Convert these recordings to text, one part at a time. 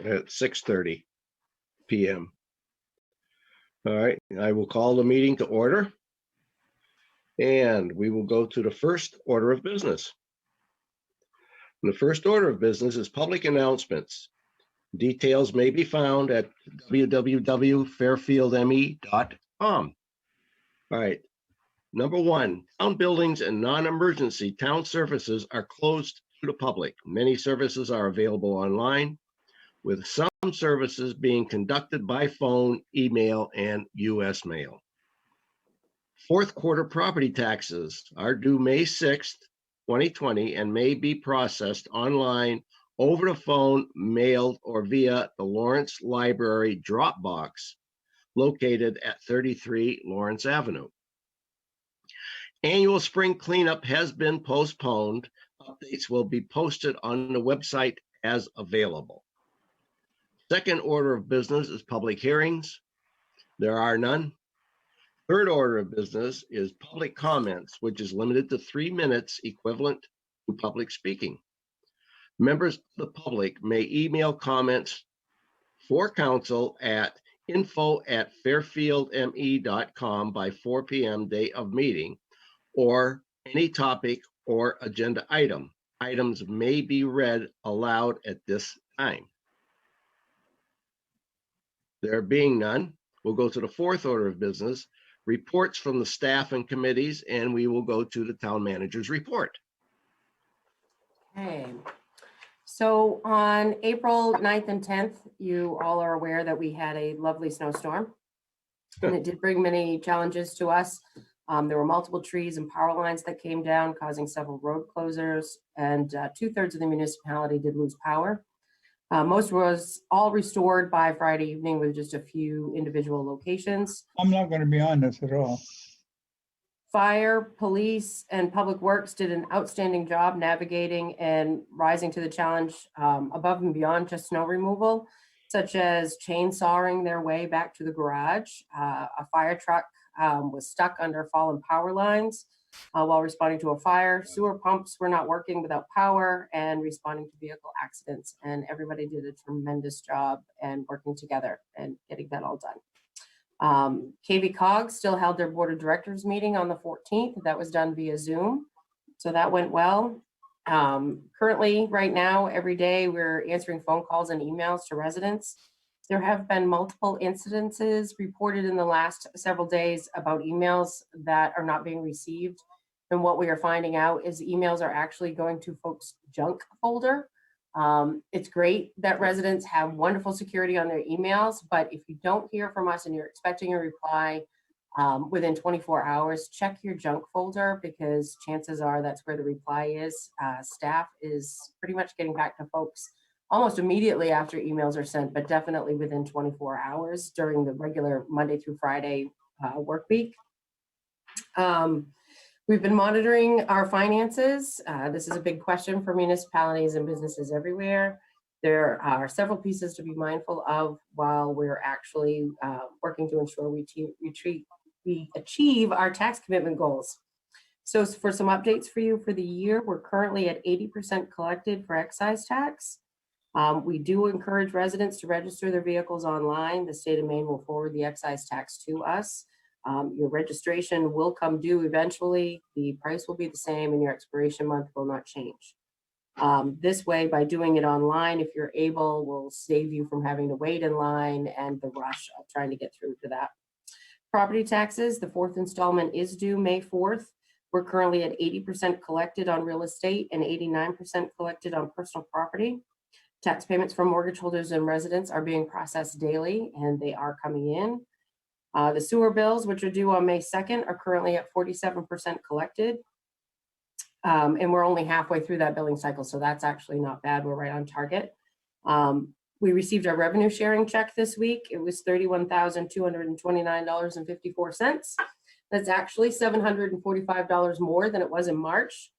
at 6:30 p.m. All right, I will call the meeting to order. And we will go to the first order of business. And the first order of business is public announcements. Details may be found at www.fairfieldme.com. All right. Number one, town buildings and non-emergency town services are closed to the public. Many services are available online, with some services being conducted by phone, email, and U.S. mail. Fourth quarter property taxes are due May 6th, 2020, and may be processed online, over the phone, mailed, or via the Lawrence Library drop box located at 33 Lawrence Avenue. Annual spring cleanup has been postponed. Updates will be posted on the website as available. Second order of business is public hearings. There are none. Third order of business is public comments, which is limited to 3 minutes, equivalent to public speaking. Members of the public may email comments for council at info@fairfieldme.com by 4 p.m. day of meeting, or any topic or agenda item. Items may be read aloud at this time. There being none, we'll go to the fourth order of business, reports from the staff and committees, and we will go to the town manager's report. Okay, so on April 9th and 10th, you all are aware that we had a lovely snowstorm, and it did bring many challenges to us. There were multiple trees and power lines that came down, causing several road closures, and 2/3 of the municipality did lose power. Most was all restored by Friday evening with just a few individual locations. I'm not going to be on this at all. Fire, police, and public works did an outstanding job navigating and rising to the challenge above and beyond just snow removal, such as chainsawing their way back to the garage. A fire truck was stuck under fallen power lines while responding to a fire. Sewer pumps were not working without power and responding to vehicle accidents. And everybody did a tremendous job and working together and getting that all done. KV Cog still held their board of directors meeting on the 14th. That was done via Zoom. So that went well. Currently, right now, every day we're answering phone calls and emails to residents. There have been multiple incidences reported in the last several days about emails that are not being received. And what we are finding out is emails are actually going to folks' junk folder. It's great that residents have wonderful security on their emails, but if you don't hear from us and you're expecting a reply within 24 hours, check your junk folder, because chances are that's where the reply is. Staff is pretty much getting back to folks almost immediately after emails are sent, but definitely within 24 hours during the regular Monday through Friday work week. We've been monitoring our finances. This is a big question for municipalities and businesses everywhere. There are several pieces to be mindful of while we're actually working to ensure we achieve our tax commitment goals. So for some updates for you for the year, we're currently at 80% collected for excise tax. We do encourage residents to register their vehicles online. The state of Maine will forward the excise tax to us. Your registration will come due eventually. The price will be the same and your expiration month will not change. This way, by doing it online, if you're able, will save you from having to wait in line and the rush of trying to get through to that. Property taxes, the fourth installment is due May 4th. We're currently at 80% collected on real estate and 89% collected on personal property. Tax payments from mortgage holders and residents are being processed daily, and they are coming in. The sewer bills, which are due on May 2nd, are currently at 47% collected. And we're only halfway through that billing cycle, so that's actually not bad. We're right on target. We received our revenue sharing check this week. It was $31,229.54. That's actually $745 more than it was in March.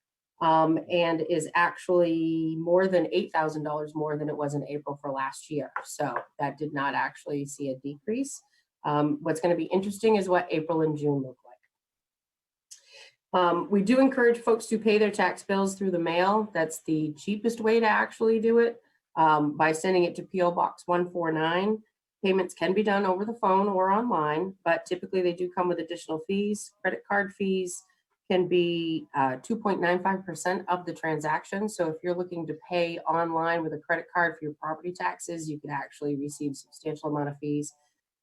And is actually more than $8,000 more than it was in April for last year. So that did not actually see a decrease. What's going to be interesting is what April and June look like. We do encourage folks to pay their tax bills through the mail. That's the cheapest way to actually do it. by sending it to PO Box 149. Payments can be done over the phone or online, but typically they do come with additional fees. Credit card fees can be 2.95% of the transaction. So if you're looking to pay online with a credit card for your property taxes, you could actually receive substantial amount of fees.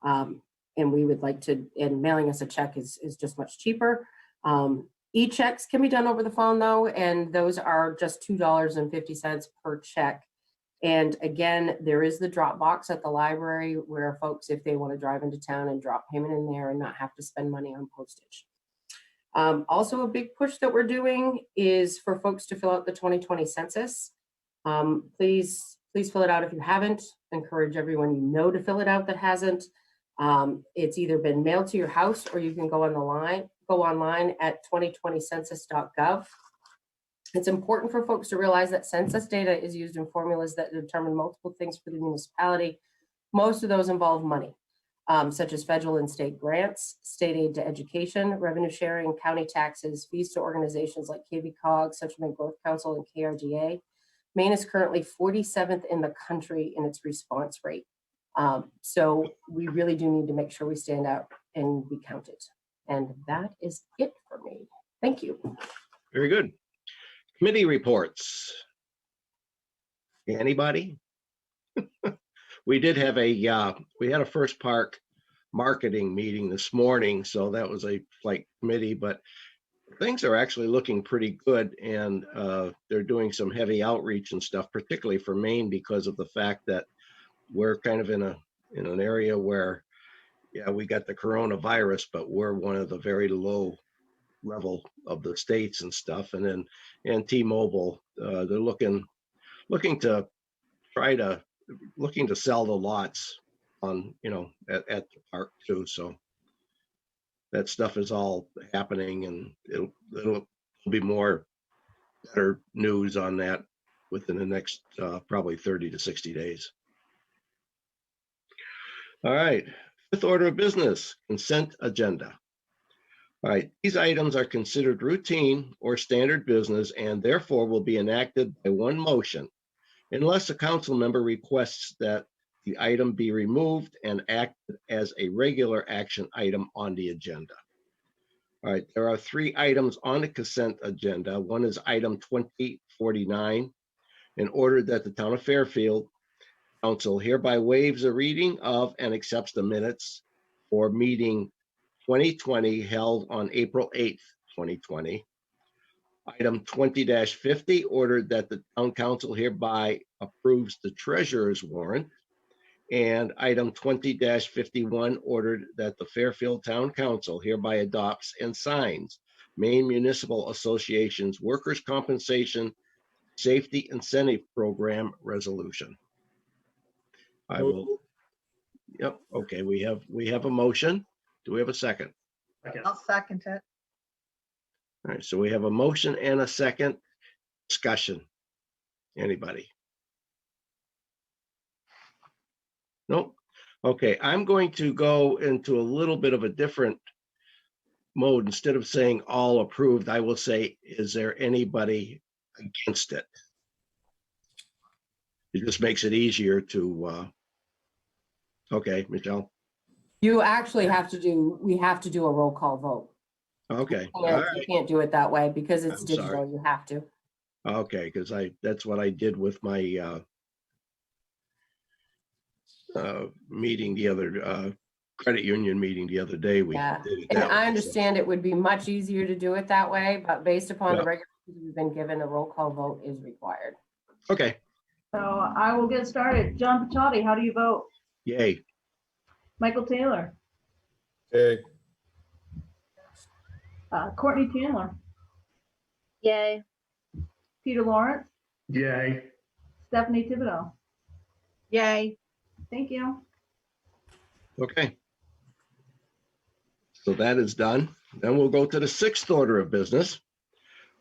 And we would like to, and mailing us a check is just much cheaper. E-checks can be done over the phone though, and those are just $2.50 per check. And again, there is the drop box at the library where folks, if they want to drive into town and drop payment in there and not have to spend money on postage. Also a big push that we're doing is for folks to fill out the 2020 census. Please fill it out if you haven't. Encourage everyone you know to fill it out that hasn't. It's either been mailed to your house or you can go online at 2020census.gov. It's important for folks to realize that census data is used in formulas that determine multiple things for the municipality. Most of those involve money, such as federal and state grants, state aid to education, revenue sharing, county taxes, fees to organizations like KVCOG, Central Maine Growth Council, and KRDA. Maine is currently 47th in the country in its response rate. So we really do need to make sure we stand out and be counted. And that is it for me. Thank you. Very good. Committee reports. Anybody? We did have we had a First Park marketing meeting this morning, so that was a flight committee, but things are actually looking pretty good, and they're doing some heavy outreach and stuff, particularly for Maine, because of the fact that we're kind of in an area where, yeah, we got the coronavirus, but we're one of the very low level of the states and stuff. And then T-Mobile, they're looking to sell the lots on, at the park too. So that stuff is all happening, and it'll be more better news on that within the next probably 30 to 60 days. All right, fifth order of business, consent agenda. All right, these items are considered routine or standard business and therefore will be enacted by one motion unless a council member requests that the item be removed and acted as a regular action item on the agenda. All right, there are 3 items on the consent agenda. One is item 2049, in order that the town of Fairfield Council hereby waives a reading of and accepts the minutes for meeting 2020 held on April 8th, 2020. Item 20-50, ordered that the town council hereby approves the treasurer's warrant. And item 20-51, ordered that the Fairfield Town Council hereby adopts and signs Maine Municipal Association's Workers' Compensation Safety Incentive Program resolution. I will. Yep. Okay. We have a motion. Do we have a second? I'll second it. All right. So we have a motion and a second. Discussion. Anybody? Nope. Okay. I'm going to go into a little bit of a different mode. Instead of saying all approved, I will say, is there anybody against it? It just makes it easier to, okay, Michelle. You actually we have to do a roll call vote. Okay. All You right. can't do it that way because it's I'm digital. sorry. You have to. Okay, because that's what I did with my meeting the other credit union meeting the other day. We Yeah, did it and that I way, understand it would be much easier to do it that way, but based upon the Yeah. regulations we've been given, a roll call vote is required. So, okay. So I will get started. John Pachati, how do you vote? Yay. Michael Taylor, Yay. Courtney Chandler, Yay. Peter Lawrence, Yay. Stephanie Thibodeau. Yay. Thank you. Okay. So that is done. Then we'll go to the 6th order of business,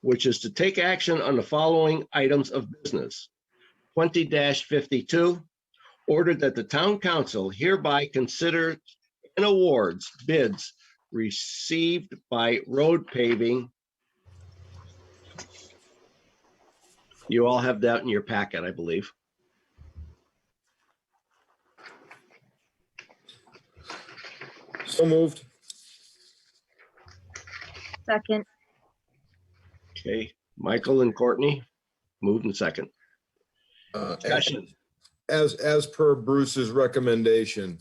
which is to take action on the following items of business. 20-52, ordered that the town council hereby consider and awards bids received by road paving. You all have that in your packet, I believe. So moved. Second. Okay, Michael and Courtney, moved in second. Uh, Discussion. As per Bruce's recommendation.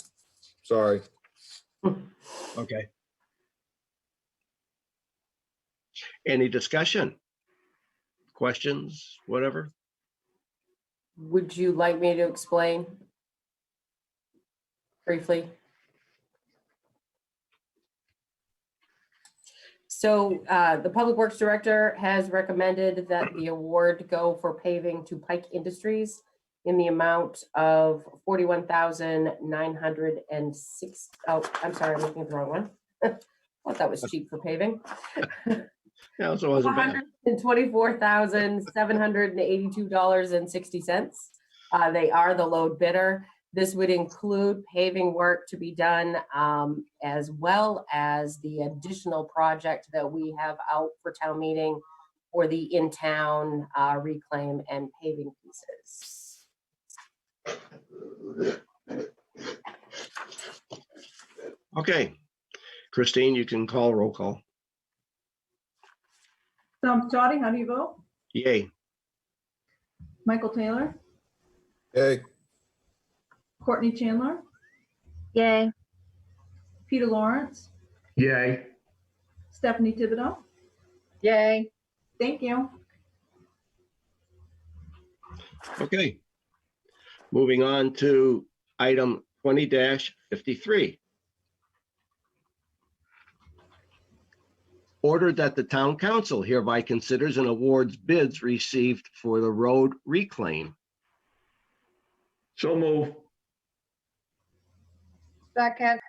Sorry. Okay. Any discussion? Questions, whatever? Would you like me to explain briefly? So the Public Works Director has recommended that the award go for paving to Pike Industries in the amount of $41,906. Oh, I'm sorry, I'm looking at the wrong one. Thought that was cheap for paving. Yeah, so it wasn't bad. $124,782.60. They are the load bidder. This would include paving work to be done, as well as the additional project that we have out for town meeting for the in-town reclaim and paving pieces. Okay, Christine, you can call roll call. Tom Pechotti, how do you vote? Yay. Michael Taylor, Yay. Courtney Chandler, Yay. Peter Lawrence, Yay. Stephanie Thibodeau. Yay. Thank you. Okay. Moving on to item 20-53. Ordered that the town council hereby considers and awards bids received for the road reclaim. So move. Second.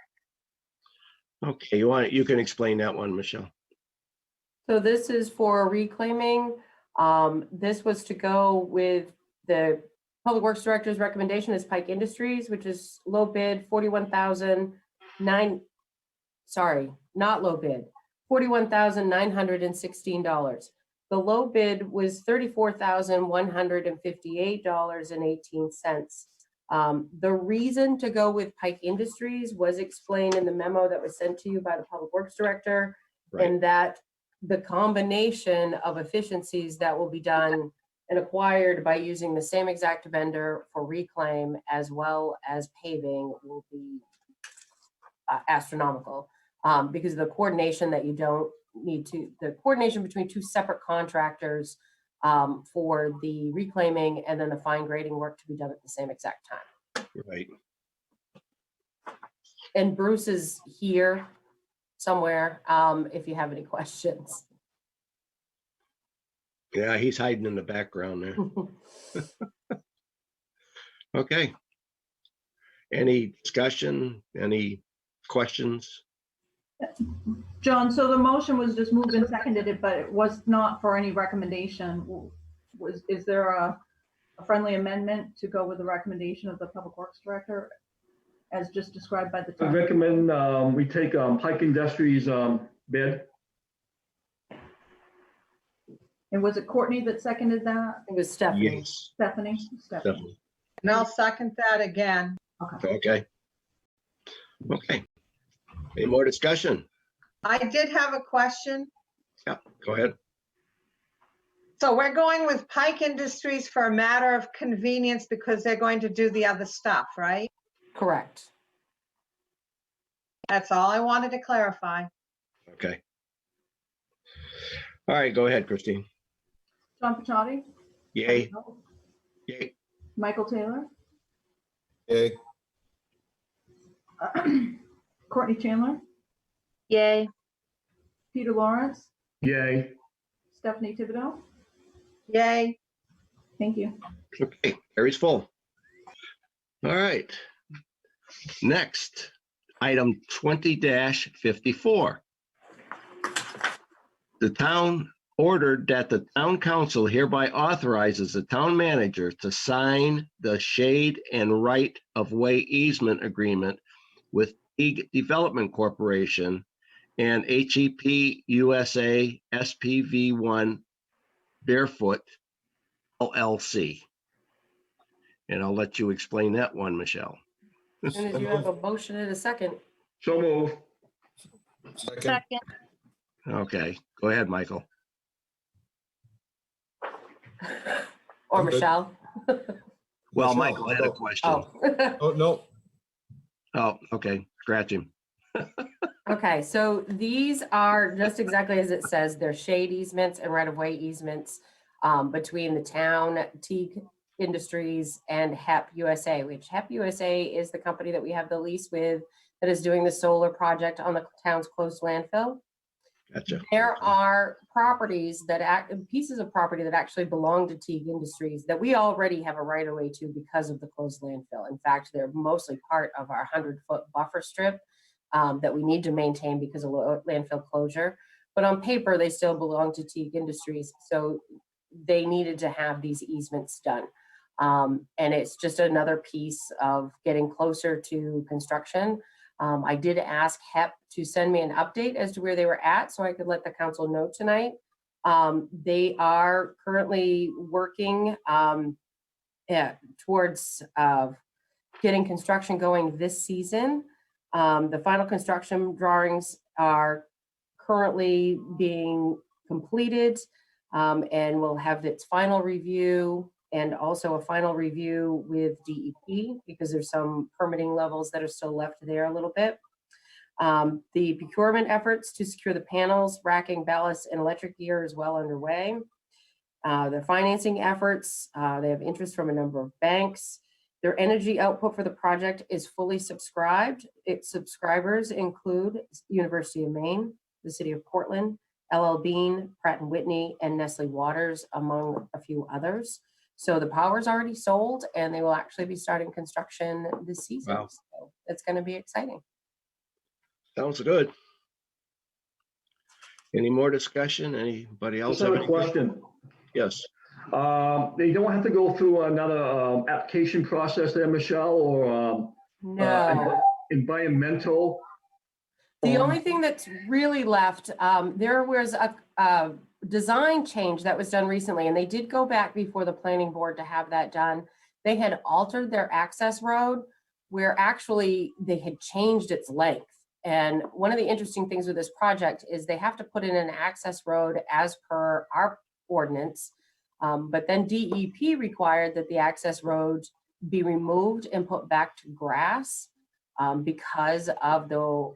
Okay, you can explain that one, Michelle. So this is for reclaiming. This was to go with the Public Works Director's recommendation is Pike Industries, which is low bid, not low bid, $41,916. The low bid was $34,158.18. The reason to go with Pike Industries was explained in the memo that was sent to you by the Public Works Director, Right. and that the combination of efficiencies that will be done and acquired by using the same exact vendor for reclaim as well as paving will be astronomical, because of the coordination that you don't need to, the coordination between two separate contractors for the reclaiming and then the fine grading work to be done at the same exact time. Right. And Bruce is here somewhere if you have any questions. Yeah, he's hiding in the background there. Okay. Any discussion? Any questions? John, so the motion was just moved and seconded, but it was not for any recommendation. Is there a friendly amendment to go with the recommendation of the Public Works Director as just described by the I town? recommend we take Pike Industries bid. And was it Courtney that seconded that? It was Stephanie. Yes. Stephanie? Definitely. And I'll second that again. Okay. Okay. Any more discussion? I did have a question. Yeah, go ahead. So we're going with Pike Industries for a matter of convenience because they're going to do the other stuff, right? Correct. That's all I wanted to clarify. Okay. All right, go ahead, Christine. John Pechotti? Yay. Yay. Michael Taylor? Yay. Courtney Chandler? Yay. Peter Lawrence? Yay. Stephanie Thibodeau? Yay. Thank you. Okay, Harry's full. All right. Next, item 20-54. The town ordered that the town council hereby authorizes the town manager to sign the shade and right of way easement agreement with Teague Development Corporation and HEP USA SPV1 Barefoot LLC. And I'll let you explain that one, Michelle. As soon as you have a motion in a second. So move. Second. second, Okay, go ahead, Michael. Or I'm good. Michelle? Well, Michelle, Michael had a go. question. Oh, Oh, no. Oh, okay, scratch him. okay, so these are just exactly as it says, they're shade easements and right-of-way easements between the town, Teague Industries, and HEP USA, which HEP USA is the company that we have the lease with that is doing the solar project on the town's closed landfill. Gotcha. There Okay. are properties pieces of property that actually belong to Teague Industries that we already have a right of way to because of the closed landfill. In fact, they're mostly part of our 100-foot buffer strip that we need to maintain because of landfill closure. But on paper, they still belong to Teague Industries. So they needed to have these easements done. And it's just another piece of getting closer to construction. I did ask HEP to send me an update as to where they were at so I could let the council know tonight. They are currently working towards getting construction going this season. The final construction drawings are currently being completed and will have its final review and also a final review with DEP because there's some permitting levels that are still left there a little bit. The procurement efforts to secure the panels, racking, ballast, and electric gear is well underway. The financing efforts, they have interest from a number of banks. Their energy output for the project is fully subscribed. Its subscribers include University of Maine, the City of Portland, LL Bean, Pratt & Whitney, and Nestle Waters, among a few others. So the power's already sold and they will actually be starting construction this season. Wow. So it's going to be exciting. Sounds good. Any more discussion? Anybody else Just have have a any? question. Yes. They don't have to go through another application process there, Michelle, or No. environmental? The only thing that's really left, there was a design change that was done recently, and they did go back before the planning board to have that done. They had altered their access road where actually they had changed its length. And one of the interesting things with this project is they have to put in an access road as per our ordinance. But then DEP required that the access road be removed and put back to grass because of the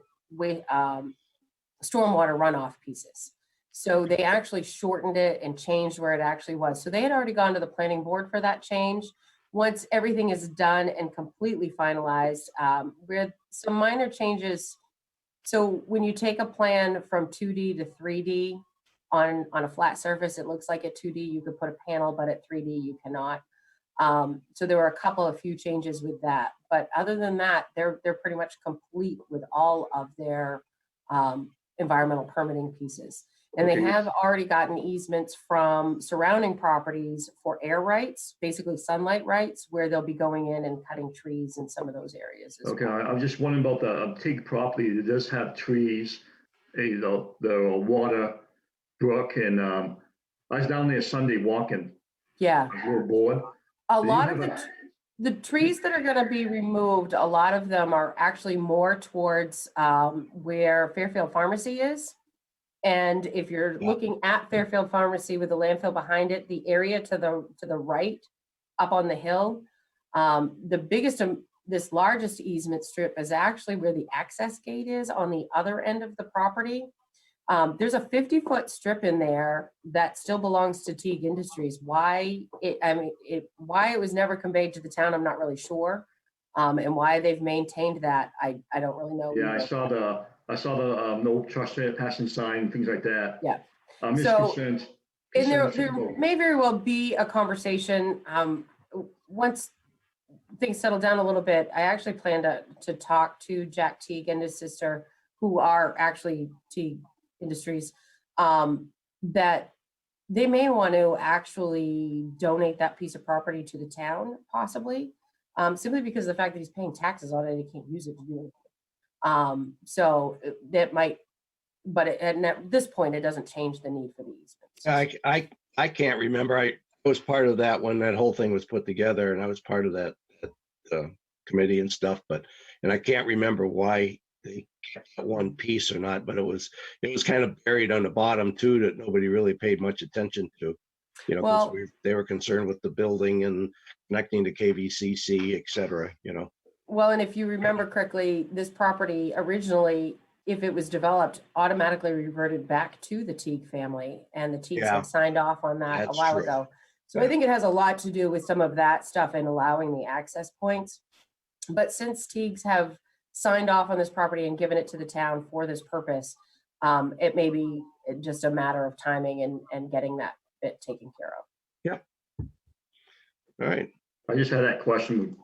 stormwater runoff pieces. So they actually shortened it and changed where it actually was. So they had already gone to the planning board for that change. Once everything is done and completely finalized, with some minor changes. So when you take a plan from 2D to 3D on a flat surface, it looks like at 2D you could put a panel, but at 3D you cannot. So there were a few changes with that. But other than that, they're pretty much complete with all of their environmental permitting pieces. And they Okay. have already gotten easements from surrounding properties for air rights, basically sunlight rights, where they'll be going in and cutting trees in some of those areas as Okay, well. I'm just wondering about the Teague property. It does have trees, the water brook, and I was down there Sunday walking. Yeah, I was a little bored. a Do you lot of have the trees that are going to be removed, a lot of them are actually more towards where Fairfield Pharmacy is. And if you're looking at Fairfield Pharmacy with the landfill behind it, the area to the right up on the hill, the biggest, this largest easement strip is actually where the access gate is on the other end of the property. There's a 50-foot strip in there that still belongs to Teague Industries. Why it was never conveyed to the town, I'm not really sure. And why they've maintained that, I don't really know. Yeah, either. I saw the no trespassing sign, things like that. Yeah. I'm just So- concerned. And there about- may very well be a conversation, once things settle down a little bit. I actually plan to talk to Jack Teague and his sister, who are actually Teague Industries, that they may want to actually donate that piece of property to the town, possibly, simply because of the fact that he's paying taxes on it, he can't use it to do anything. So that might, but at this point, it doesn't change the need for the easement. I can't remember. I was part of that when that whole thing was put together, and I was part of that committee and stuff. And I can't remember why they kept that one piece or not, but it was kind of buried on the bottom too, that nobody really paid much attention to. You know, 'cause Well- they were concerned with the building and connecting to KVCC, et cetera, you know. Well, and if you remember correctly, this property originally, if it was developed, automatically reverted back to the Teague family, and the Teagues Yeah. had signed off on that a That's while true. ago. So I Yeah. think it has a lot to do with some of that stuff and allowing the access points. But since Teagues have signed off on this property and given it to the town for this purpose, it may be just a matter of timing and getting that bit taken care of. All right. I just had that question.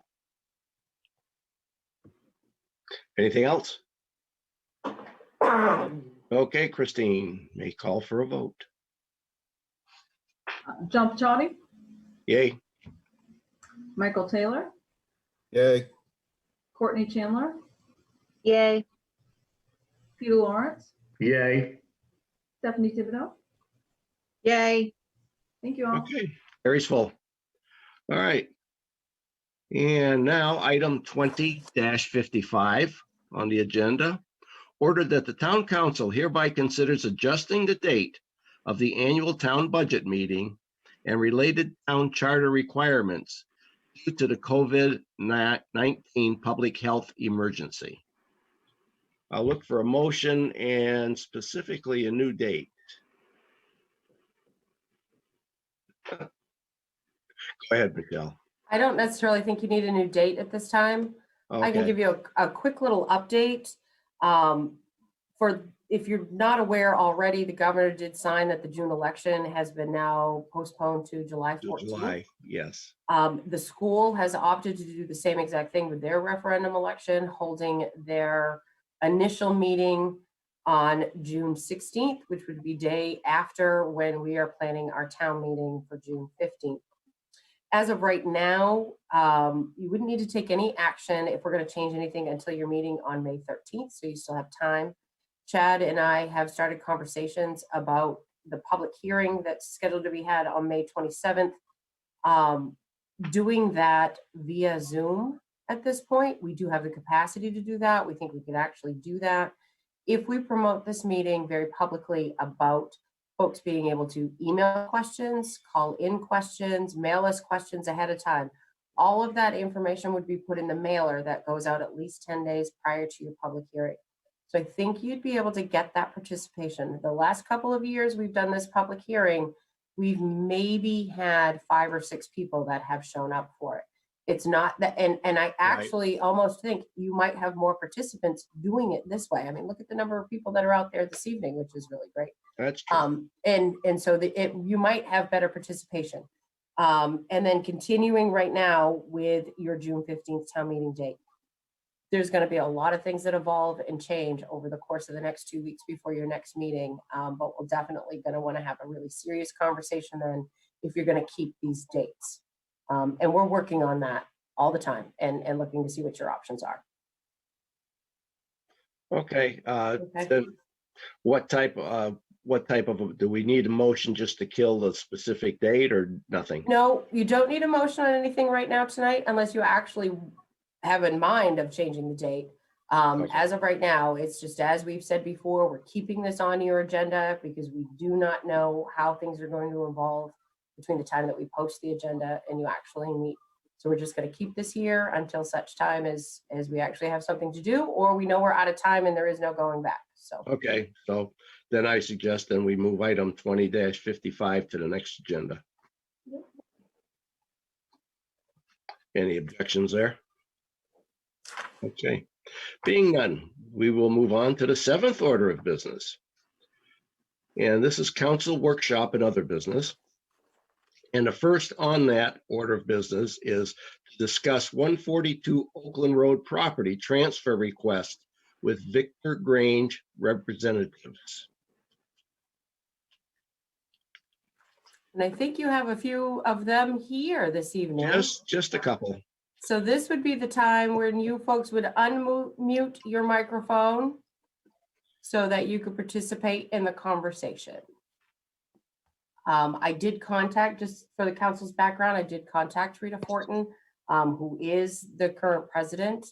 Anything else? Okay, Christine, may call for a vote. John Pechotti, Yay. Michael Taylor, Yay. Courtney Chandler, Yay. Peter Lawrence, Yay. Stephanie Thibodeau. Yay. Thank you all. Okay, Carrie's full. All right. And now item 20-55 on the agenda. Ordered that the town council hereby considers adjusting the date of the annual town budget meeting and related town charter requirements due to the COVID-19 public health emergency. I'll look for a motion and specifically a new date. Go ahead, Michelle. I don't necessarily think you need a new date at this time. I can Okay, give you a quick little update. For, if you're not aware already, the governor did sign that the June election has been now postponed to July 14th. July, yes. The school has opted to do the same exact thing with their referendum election, holding their initial meeting on June 16th, which would be day after when we are planning our town meeting for June 15th. As of right now, you wouldn't need to take any action if we're going to change anything until your meeting on May 13th, so you still have time. Chad and I have started conversations about the public hearing that's scheduled to be had on May 27th. Doing that via Zoom at this point, we do have the capacity to do that. We think we could actually do that if we promote this meeting very publicly about folks being able to email questions, call in questions, mail us questions ahead of time. All of that information would be put in the mailer that goes out at least 10 days prior to your public hearing. So I think you'd be able to get that participation. The last couple of years we've done this public hearing, we've maybe had 5 or 6 people that have shown up for it. It's not that, and I actually almost think you might have more participants doing it this way. I mean, look at the number of people that are out there this evening, which is really great. That's true. And so you might have better participation. And then continuing right now with your June 15th town meeting date. There's going to be a lot of things that evolve and change over the course of the next 2 weeks before your next meeting. But we're definitely going to want to have a really serious conversation then if you're going to keep these dates. And we're working on that all the time and looking to see what your options are. Okay, Okay. then what type of, do we need a motion just to kill the specific date or nothing? No, you don't need a motion on anything right now tonight unless you actually have in mind of changing the date. Okay. As of right now, it's just as we've said before, we're keeping this on your agenda because we do not know how things are going to evolve between the time that we post the agenda and you actually meet. So we're just going to keep this here until such time as we actually have something to do, or we know we're out of time and there is no going back. So Okay, so then I suggest then we move item 20-55 to the next agenda. Any objections there? Okay, being none, we will move on to the 7th order of business. And this is council workshop and other business. And the first on that order of business is to discuss 142 Oakland Road property transfer request with Victor Grange representatives. and I think you have a few of them here this evening. Just a couple. So this would be the time when you folks would unmute your microphone so that you could participate in the conversation. I did contact, just for the council's background, I did contact Rita Fortin, who is the current president.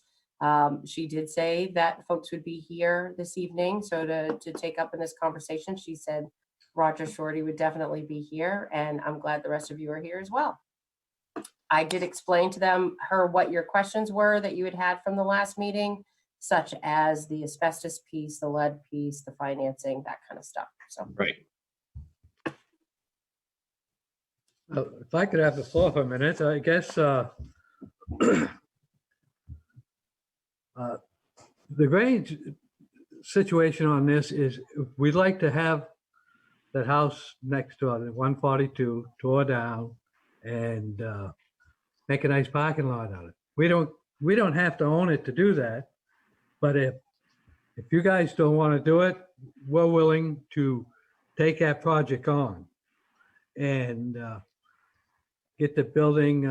She did say that folks would be here this evening, so to take up in this conversation, she said Roger Shorty would definitely be here, and I'm glad the rest of you are here as well. I did explain to her what your questions were that you had from the last meeting, such as the asbestos piece, the lead piece, the financing, that kind of stuff. So, Right. If I could have the floor for a minute, I guess the Grange situation on this is we'd like to have that house next to it, 142, tore down and make a nice parking lot out of it. We don't have to own it to do that, but if you guys don't want to do it, we're willing to take that project on and get the building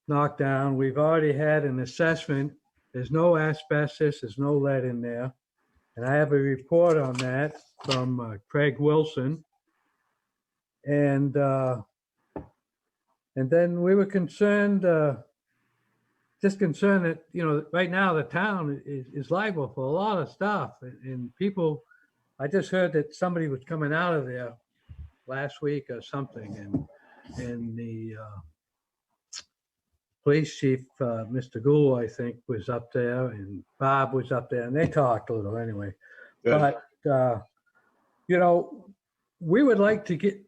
knocked down. We've already had an assessment. There's no asbestos, there's no lead in there. And I have a report on that from Craig Wilson. And then we were concerned, just concerned that, you know, right now the town is liable for a lot of stuff. And people, I just heard that somebody was coming out of there last week or something. And the police chief, Mr. Gould, I think, was up there, and Bob was up there, and they talked a little anyway. Good. But, you know, we would like to get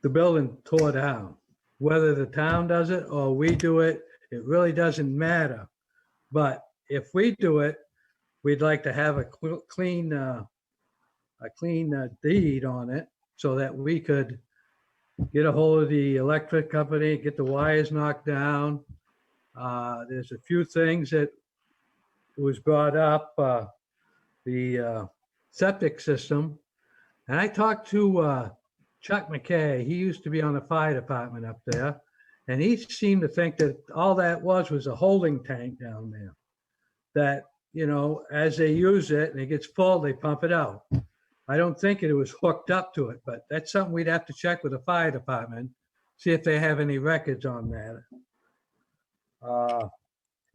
the building tore down. Whether the town does it or we do it, it really doesn't matter. But if we do it, we'd like to have a clean deed on it so that we could get a hold of the electric company, get the wires knocked down. There's a few things that was brought up, the septic system. And I talked to Chuck McKay. He used to be on the fire department up there. And he seemed to think that all that was a holding tank down there. That, you know, as they use it and it gets full, they pump it out. I don't think it was hooked up to it, but that's something we'd have to check with the fire department, see if they have any records on that.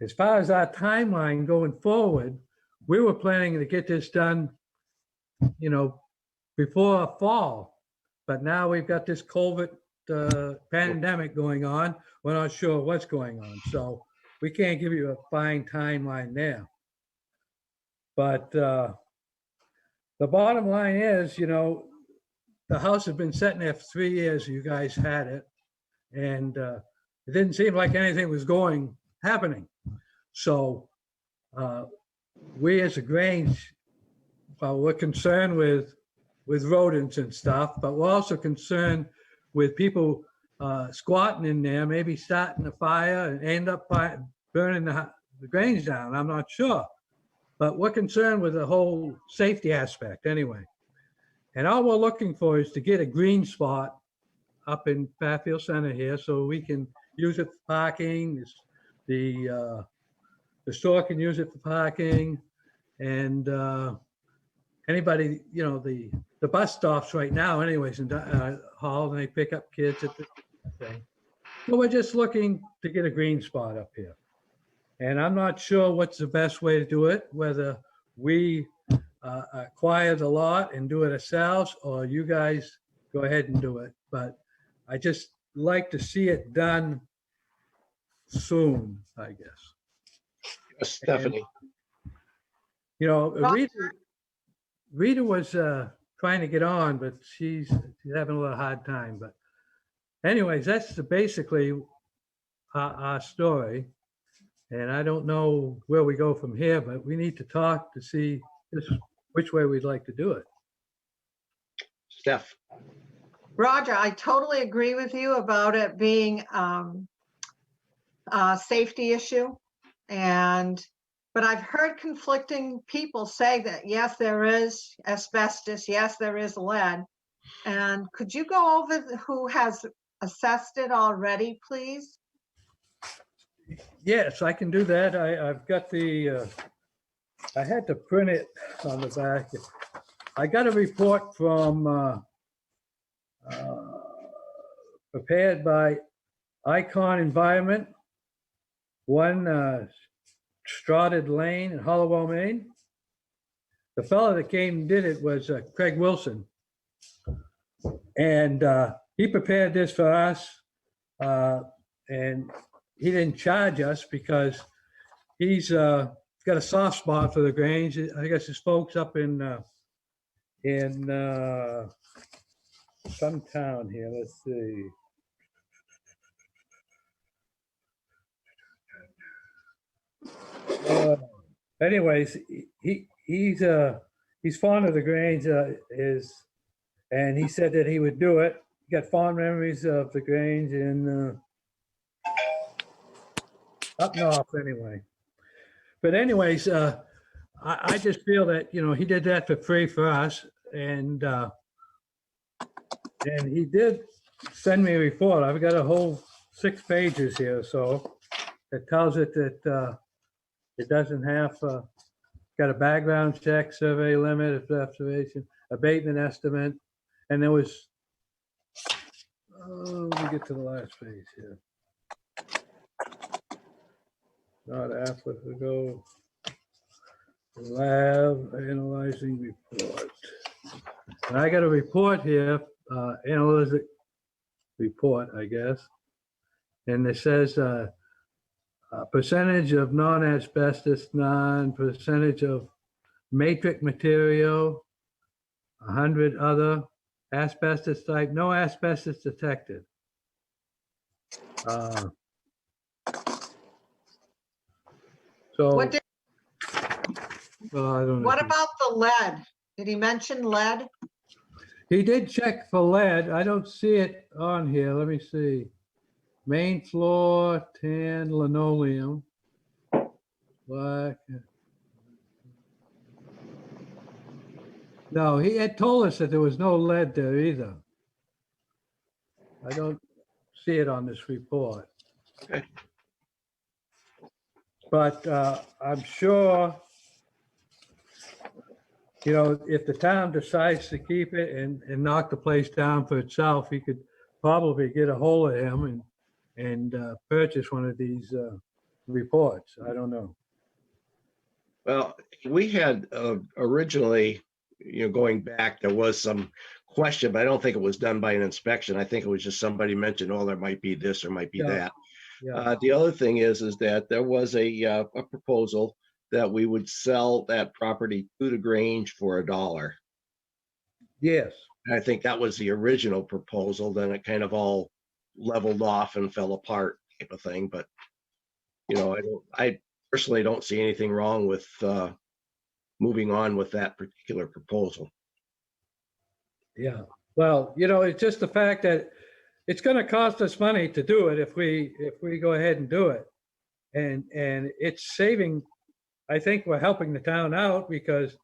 As far as our timeline going forward, we were planning to get this done, you know, before fall, but now we've got this COVID pandemic going on. We're not sure what's going on, so we can't give you a fine timeline there. But the bottom line is, you know, the house has been sitting there for 3 years. You guys had it, and it didn't seem like anything was happening. So we as a Grange, well, we're concerned with rodents and stuff, but we're also concerned with people squatting in there, maybe starting a fire and end up burning the Grange down. I'm not sure, but we're concerned with the whole safety aspect anyway. And all we're looking for is to get a green spot up in Fairfield Center here so we can use it for parking. The store can use it for parking, and anybody, you know, the bus stops right now anyways in Hall, and they pick up kids at the thing. So we're just looking to get a green spot up here. And I'm not sure what's the best way to do it, whether we acquire the lot and do it ourselves, or you guys go ahead and do it. But I just like to see it done soon, I guess. Stephanie. You know, Rita was trying to get on, but she's having a little hard time. But anyways, that's basically our story. And I don't know where we go from here, but we need to talk to see which way we'd like to do it. Steph. Roger, I totally agree with you about it being a safety issue. But I've heard conflicting people say that, yes, there is asbestos, yes, there is lead. And could you go over who has assessed it already, please? Yes, I can do that. I've got the, I had to print it on the back. I got a report from, prepared by Icon Environment. One Strahded Lane in Hollowell, Maine. The fellow that came and did it was Craig Wilson. And he prepared this for us. And he didn't charge us because he's got a soft spot for the Grange. I guess his folks up in some town here. Let's see. Anyways, he's fond of the Grange, and he said that he would do it. He got fond memories of the Grange in up north anyway. But anyways, I just feel that, you know, he did that for free for us, and he did send me a report. I've got a whole 6 pages here, so it tells it that it doesn't have got a background check, survey limit, observation, abatement estimate, and there was. Let me get to the last page here. Not applicable. Lab analyzing report. And I got a report here, analytic report, I guess. And it says percentage of non-asbestos, percentage of matrix material, 100 other asbestos type, no asbestos detected. So What did, I don't know. what about the lead? Did he mention lead? He did check for lead. I don't see it on here. Let me see. Main floor, tan linoleum, black. No, he had told us that there was no lead there either. I don't see it on this report. Okay. But I'm sure, you know, if the town decides to keep it and knock the place down for itself, he could probably get a hold of him and purchase one of these reports. I don't know. Well, we had originally, you know, going back, there was some question, but I don't think it was done by an inspection. I think it was just somebody mentioned, oh, there might be this or might be Yeah. that. Yeah. The other thing is that there was a proposal that we would sell that property to the Grange for $1. Yes. And I think that was the original proposal. Then it kind of all leveled off and fell apart type of thing. But, you know, I personally don't see anything wrong with moving on with that particular proposal. Yeah. Well, you know, it's just the fact that it's going to cost us money to do it if we go ahead and do it. And it's saving, I think we're helping the town out because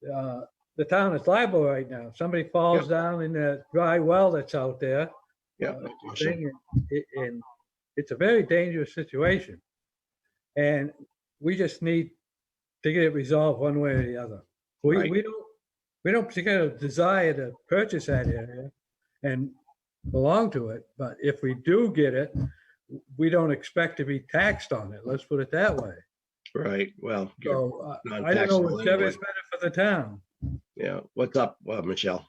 the town is liable right now. Somebody falls down in that dry well that's out there. Yeah. And it's a very dangerous situation. And we just need to get it resolved one way or the other. Right. We don't particularly desire to purchase that area and belong to it, but if we do get it, we don't expect to be taxed on it. Let's put it that way. Right. Well, you're So I don't know non-taxable whichever anyway. is better for the town. Yeah. What's up, Michelle?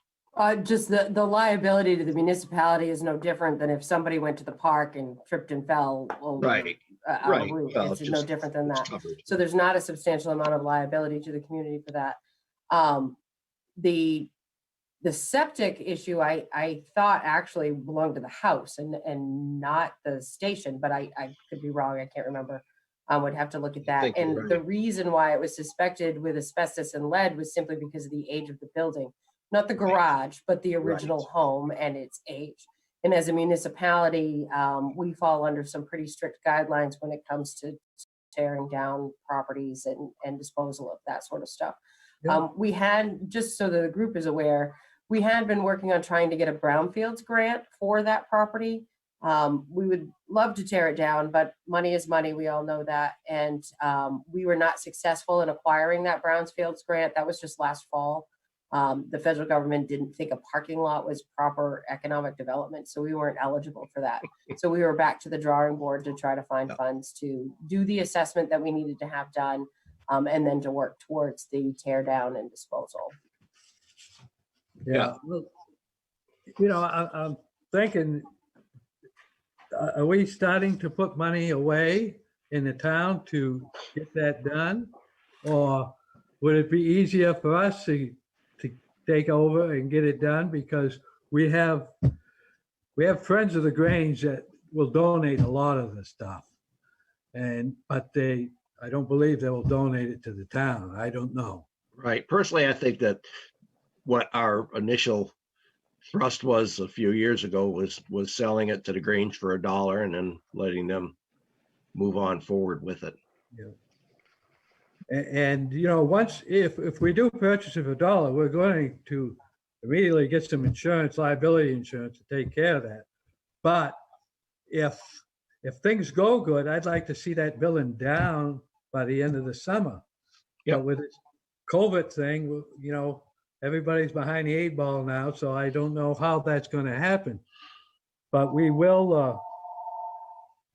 Just the liability to the municipality is no different than if somebody went to the park and tripped and fell over Right. a Right. roof. Well, It's it's no just- different than It's that. covered. So there's not a substantial amount of liability to the community for that. The septic issue, I thought actually belonged to the house and not the station, but I could be wrong. I can't remember. I would have to look at that. think you're And right. the reason why it was suspected with asbestos and lead was simply because of the age of the building, not the garage, but the original home and its age. And as a municipality, we fall under some pretty strict guidelines when it comes to tearing down properties and disposal of that sort of stuff. Yeah. We had, just so that the group is aware, we had been working on trying to get a brownfields grant for that property. We would love to tear it down, but money is money. We all know that. And we were not successful in acquiring that brownfields grant. That was just last fall. The federal government didn't think a parking lot was proper economic development, so we weren't eligible for that. So we were back to the drawing board to try to find funds to do the assessment that we needed to have done, and then to work towards the tear down and disposal. Yeah. Well, I'm thinking, are we starting to put money away in the town to get that done? Or would it be easier for us to take over and get it done? Because we have friends of the Grange that will donate a lot of the stuff. But I don't believe they will donate it to the town. I don't know. Right. Personally, I think that what our initial thrust was a few years ago was selling it to the Grange for $1 and then letting them move on forward with it. And once, if we do purchase it for $1, we're going to immediately get some insurance, liability insurance to take care of that. But if things go good, I'd like to see that building down by the end of the summer. Yep. But with this COVID thing, everybody's behind the 8 ball now, so I don't know how that's going to happen. But we will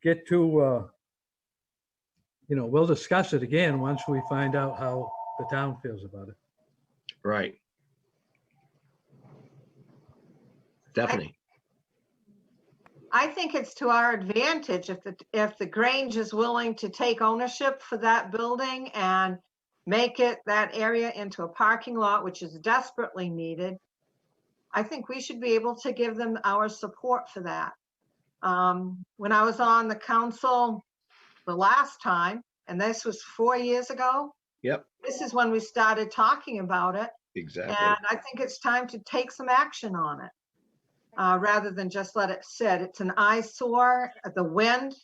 get to, we'll discuss it again once we find out how the town feels about it. Right. Definitely. I think it's to our advantage if the Grange is willing to take ownership for that building and make that area into a parking lot, which is desperately needed. I think we should be able to give them our support for that. When I was on the council the last time, and this was 4 years ago. Yep. This is when we started talking about it. Exactly. And I think it's time to take some action on it. Rather than just let it sit. It's an eyesore. The wind,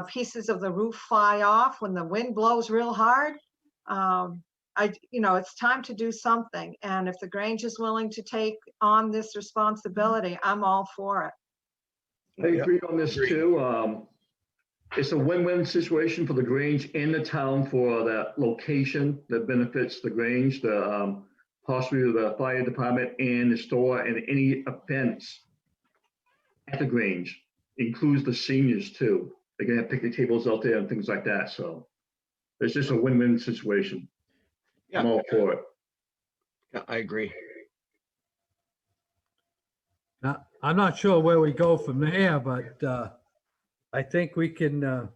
pieces of the roof fly off when the wind blows real hard. It's time to do something. And if the Grange is willing to take on this responsibility, I'm all for it. I agree on this too. It's a win-win situation for the Grange and the town for that location that benefits the Grange, possibly the fire department and the store, and any events at the Grange, includes the seniors too. They're gonna have picnic tables out there and things like that. So it's just a win-win situation. I'm all for it. Yeah, I agree. Now, I'm not sure where we go from there, but I think we can,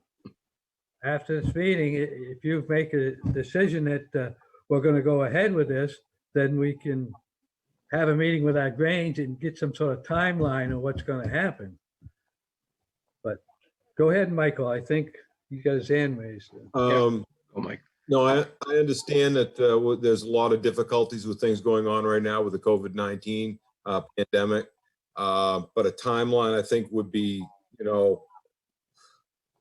after this meeting, if you make a decision that we're going to go ahead with this, then we can have a meeting with our Grange and get some sort of timeline of what's going to happen. But go ahead, Michael. I think you got his hand raised. Oh, Mike. No, I understand that there's a lot of difficulties with things going on right now with the COVID-19 pandemic. But a timeline, I think, would be,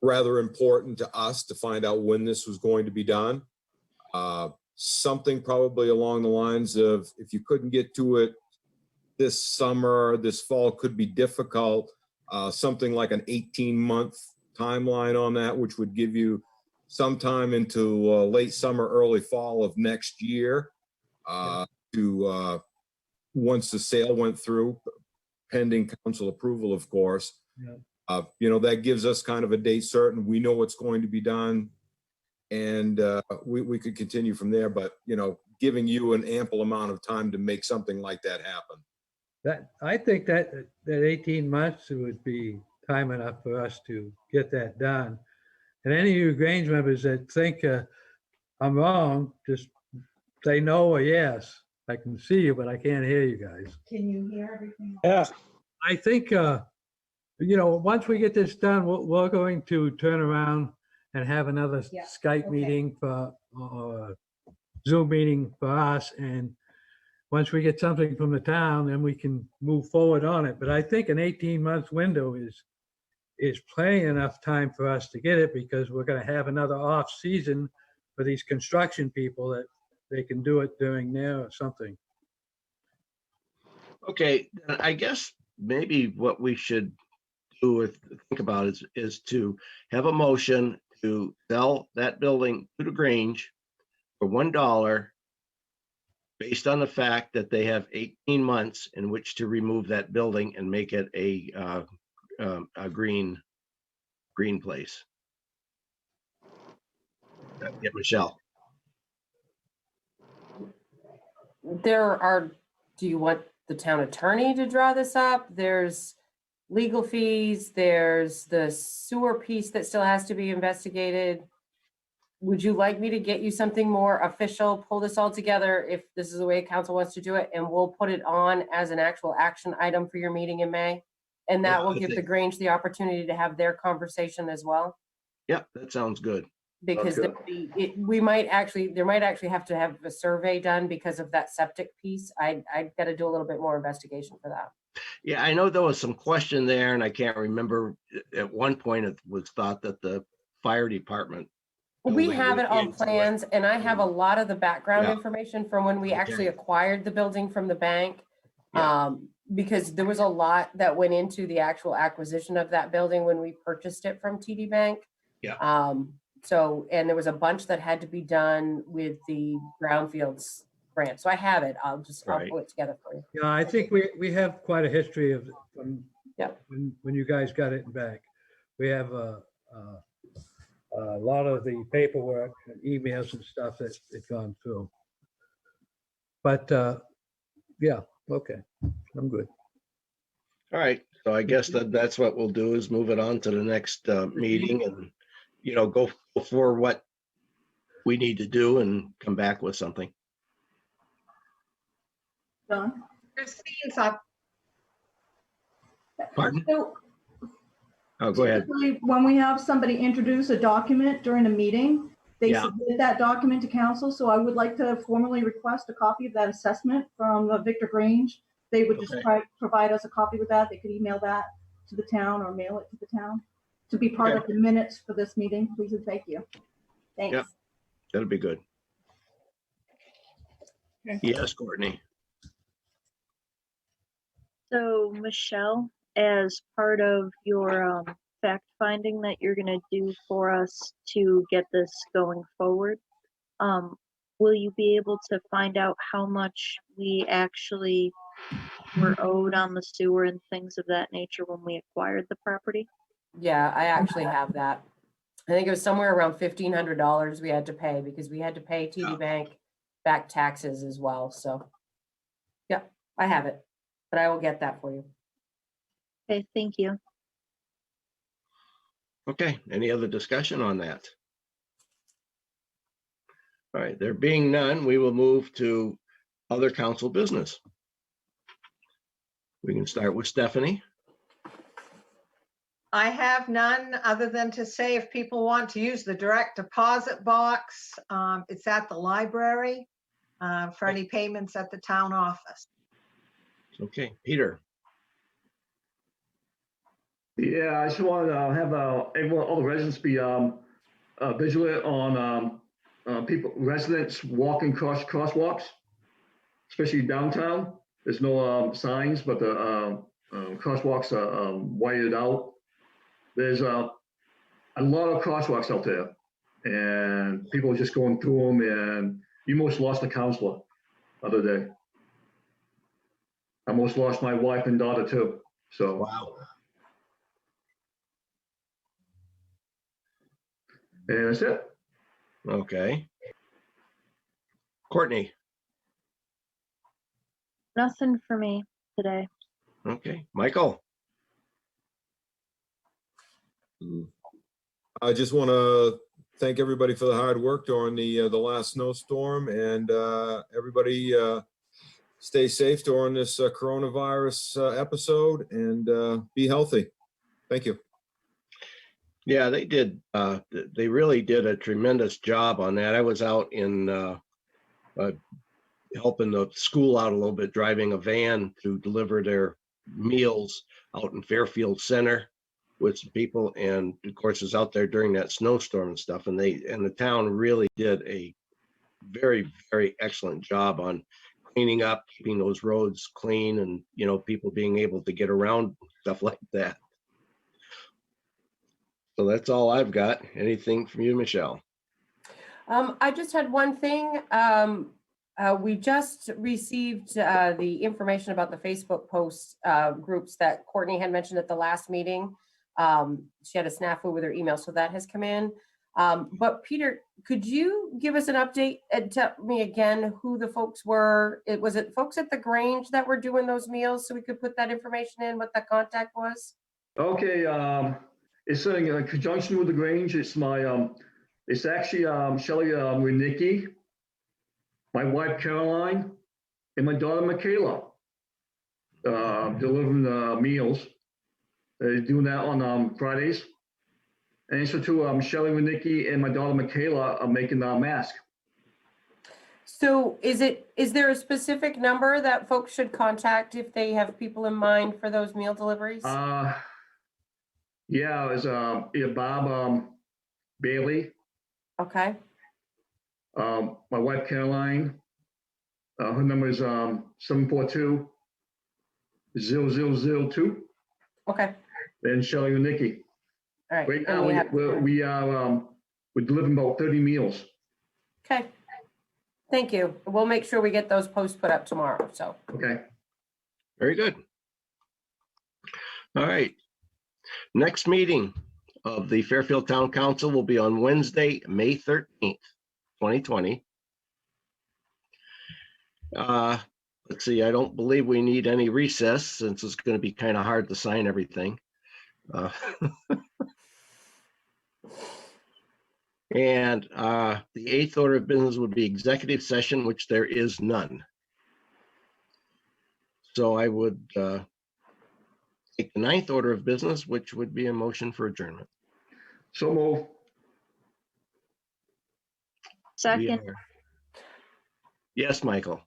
rather important to us to find out when this was going to be done. Something probably along the lines of, if you couldn't get to it this summer, this fall could be difficult. Something like an 18-month timeline on that, which would give you sometime into late summer, early fall of next year to once the sale went through, pending council approval, of course. Yeah. That gives us kind of a date certain. We know what's going to be done, and we could continue from there. But giving you an ample amount of time to make something like that happen. I think that 18 months would be time enough for us to get that done. And any of you Grange members that think I'm wrong, just say no or yes. I can see you, but I can't hear you guys. Can you hear everything? Yeah, I think, once we get this done, we're going to turn around and have another Yeah, Skype okay. meeting or Zoom meeting for us. And once we get something from the town, then we can move forward on it. But I think an 18-month window is plenty enough time for us to get it, because we're going to have another off season for these construction people that they can do it during there or something. Okay, I guess maybe what we should do is think about is to have a motion to sell that building to the Grange for $1 based on the fact that they have 18 months in which to remove that building and make it a green place. Yeah, Michelle. Do you want the town attorney to draw this up? There's legal fees, there's the sewer piece that still has to be investigated. Would you like me to get you something more official, pull this all together if this is the way council wants to do it, and we'll put it on as an actual action item for your meeting in May? And that Yeah, will I give the think- Grange the opportunity to have their conversation as well. Yeah, that sounds good. Because good. there might actually have to have a survey done because of that septic piece. I got to do a little bit more investigation for that. Yeah, I know there was some question there, and I can't remember. At one point, it was thought that the fire department. We building have went it on into plans, and I have a lot of the background Yeah. information from when we actually Okay. acquired the building from the bank. Yeah. Because there was a lot that went into the actual acquisition of that building when we purchased it from TD Bank. Yeah. So, and there was a bunch that had to be done with the brownfields grant. So I have it. I'll Right. pull it together for you. Yeah, I think we have quite a history of, Yep. when you guys got it back. We have a lot of the paperwork and emails and stuff that had gone through. But, yeah, okay, I'm good. All right, so I guess that's what we'll do is move it on to the next meeting and, go for what we need to do and come back with something. John? Christine's up. Pardon? So Oh, go ahead. typically, when we have somebody introduce a document during a meeting, they Yeah. submit that document to council. So I would like to formally request a copy of that assessment from Victor Grange. They would just Okay. provide us a copy with that. They could email that to the town or mail it to the town to be part Okay. of the minutes for this meeting. Please and thank you. Thanks. Yep. That'll be good. Okay. Yes, Courtney. So Michelle, as part of your fact finding that you're gonna do for us to get this going forward, will you be able to find out how much we actually were owed on the sewer and things of that nature when we acquired the property? Yeah, I actually have that. I think it was somewhere around $1,500 we had to pay because we had to pay TD Yeah. Bank back taxes as well. So, yeah, I have it, but I will get that for you. Okay, thank you. Okay, any other discussion on that? All right, there being none, we will move to other council business. We can start with Stephanie. I have none other than to say if people want to use the direct deposit box, it's at the library for any payments at the town office. Okay, Peter. Yeah, I just want to have everyone, all the residents be vigilant on residents walking crosswalks, especially downtown. There's no signs, but the crosswalks are wired out. There's a lot of crosswalks out there, and people are just going through them, and you almost lost a counselor the other day. I almost lost my wife and daughter too, so. Wow. And that's it. Okay. Courtney. Nothing for me today. Okay, Michael. I just want to thank everybody for the hard work during the last snowstorm, and everybody stay safe during this coronavirus episode, and be healthy. Thank you. Yeah, they did. They really did a tremendous job on that. I was out in helping the school out a little bit, driving a van to deliver their meals out in Fairfield Center with some people, and of course, was out there during that snowstorm and stuff. And the town really did a very, very excellent job on cleaning up, keeping those roads clean, and people being able to get around, stuff like that. So that's all I've got. Anything from you, Michelle? I just had one thing. We just received the information about the Facebook post groups that Courtney had mentioned at the last meeting. She had a snafu with her email, so that has come in. But Peter, could you give us an update and tell me again who the folks were? Was it folks at the Grange that were doing those meals, so we could put that information in, what the contact was? Okay, it's in conjunction with the Grange. It's my, it's actually Shelley Renicki, my wife Caroline, and my daughter Michaela. Delivering the meals. They're doing that on Fridays. And it's to Shelley Renicki and my daughter Michaela are making the mask. So is there a specific number that folks should contact if they have people in mind for those meal deliveries? Yeah, it's Bob Bailey, Okay, my wife Caroline. Her number is 742-0002. okay, And Shelley Renicki. all right. Right and now, we have- we're delivering about 30 meals. Okay, thank you. We'll make sure we get those posts put up tomorrow, so. Okay. Very good. All right. Next meeting of the Fairfield Town Council will be on Wednesday, May 13th, 2020. Let's see, I don't believe we need any recess since it's going to be kind of hard to sign everything. And the 8th order of business would be executive session, which there is none. So I would take the 9th order of business, which would be a motion for adjournment. So move. We Second, are- Yes, Michael.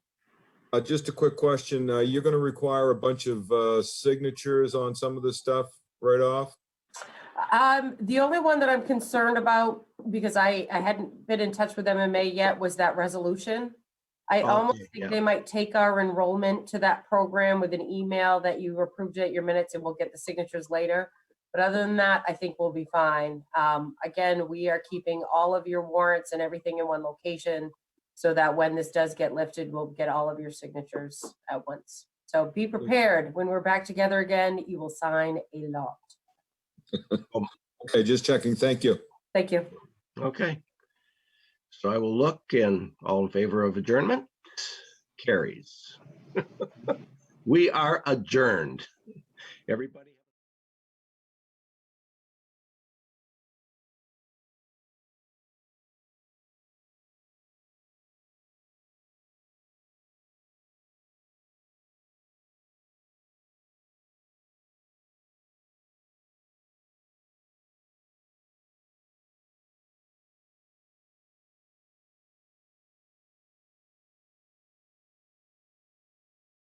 Just a quick question. You're going to require a bunch of signatures on some of this stuff right off? The only one that I'm concerned about, because I hadn't been in touch with MMA yet, was that resolution. I Okay, almost yeah. think they might take our enrollment to that program with an email that you approved it at your minutes and we'll get the signatures later. But other than that, I think we'll be fine. Again, we are keeping all of your warrants and everything in one location so that when this does get lifted, we'll get all of your signatures at once. So be prepared. When we're back together again, you will sign a lot. Okay, just checking. Thank you. Thank you. Okay. So I will look, and all in favor of adjournment? Carries. We are adjourned. Everybody.